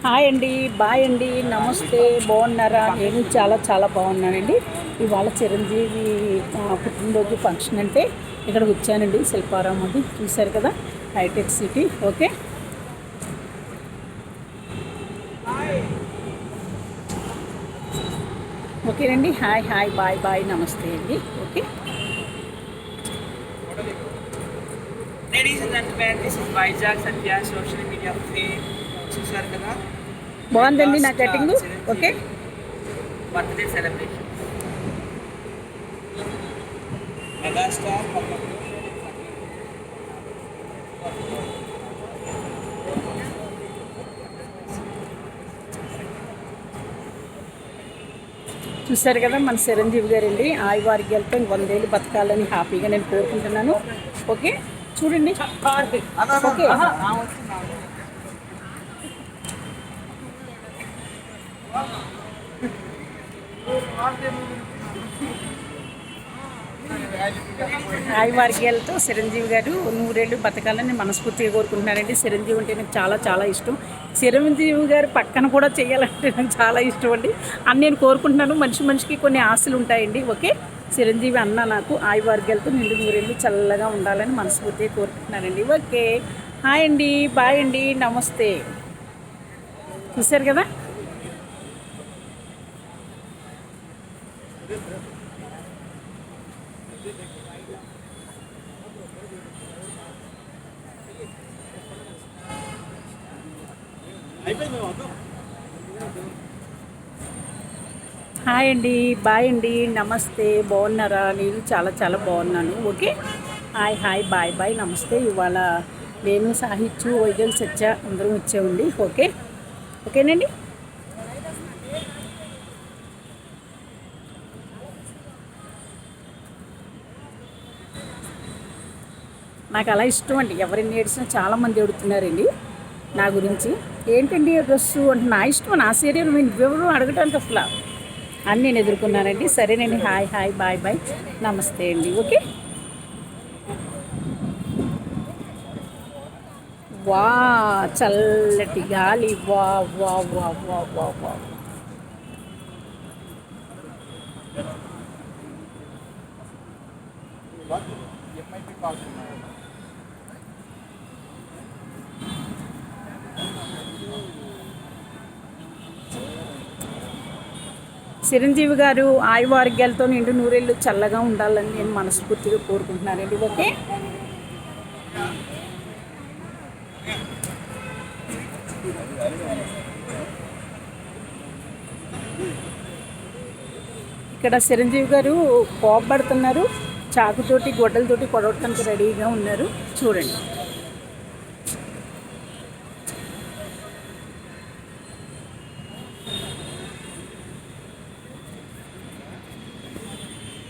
Hi అండి, bye అండి, నమస్తే. బాగున్నారా? నేను చాలా చాలా బాగున్నానండి. ఇవాళ చిరంజీవి పుట్టినరోజు ఫంక్షన్ అంటే ఇక్కడికి వచ్చానండి. శిల్పారామం అది చూశారు కదా, హైటెక్ సిటీ. ఓకే, ఓకేనండి. హాయ్ హాయ్, బాయ్ బాయ్, నమస్తే అండి. Okay, Ladies and gentlemen, this is Vizag Satya social media fame. చూసారు కదా, బాగుందండి నా cutting. Okay, birthday celebration megastar చూశారు కదా మన చిరంజీవి గారండి. ఆయువారోగ్యాలతో 100 ఏళ్ళు బతకాలని హ్యాపీగా నేను కోరుకుంటున్నాను. ఓకే, చూడండి. ఓకే, ఆయువారోగ్యాలతో చిరంజీవి గారు 100 ఏళ్ళు బతకాలని మనస్ఫూర్తిగా కోరుకుంటున్నానండి. చిరంజీవి అంటే నాకు చాలా చాలా ఇష్టం. చిరంజీవి గారు పక్కన కూడా చేయాలంటే నాకు చాలా ఇష్టం అండి. అని నేను కోరుకుంటున్నాను. మనిషికి కొన్ని ఆశలు ఉంటాయండి. ఓకే, చిరంజీవి అన్న నాకు ఆయువారోగ్యాలతో 100 ఏళ్ళు చల్లగా ఉండాలని మనస్ఫూర్తిగా కోరుకుంటున్నానండి. ఓకే, హాయ్ అండి, బాయ్ అండి, నమస్తే. చూశారు కదా. హాయ్ అండి, బాయ్ అండి, నమస్తే. బాగున్నారా? నేను చాలా చాలా బాగున్నాను. Okay, hi hi, bye bye, నమస్తే. ఇవాళ నేను సాహిత్య వైద్యులు సత్య అందరం వచ్చామండి. ఓకే, ఓకేనండి. నాకు అలా ఇష్టం అండి. ఎవరిని ఏడ్చినా చాలామంది అడుగుతున్నారండి నా గురించి. ఏంటండి డ్రెస్సు అంటే నా ఇష్టం, నా శరీరం, నువ్వెవరు అడగటానికి అసలు అని నేను ఎదుర్కొన్నానండి. సరేనండి, హాయ్ హాయ్, బాయ్ బాయ్, నమస్తే అండి. ఓకే, వా చల్లటి గాలి, వా వా వా వా వా వా. చిరంజీవి గారు ఆయువారోగ్యాలతో 100 ఏళ్ళు చల్లగా ఉండాలని నేను మనస్ఫూర్తిగా కోరుకుంటున్నానండి. ఓకే, ఇక్కడ చిరంజీవి గారు కోపడుతున్నారు. చాకుతోటి గొడ్డలతోటి కొడవటానికి రెడీగా ఉన్నారు. చూడండి.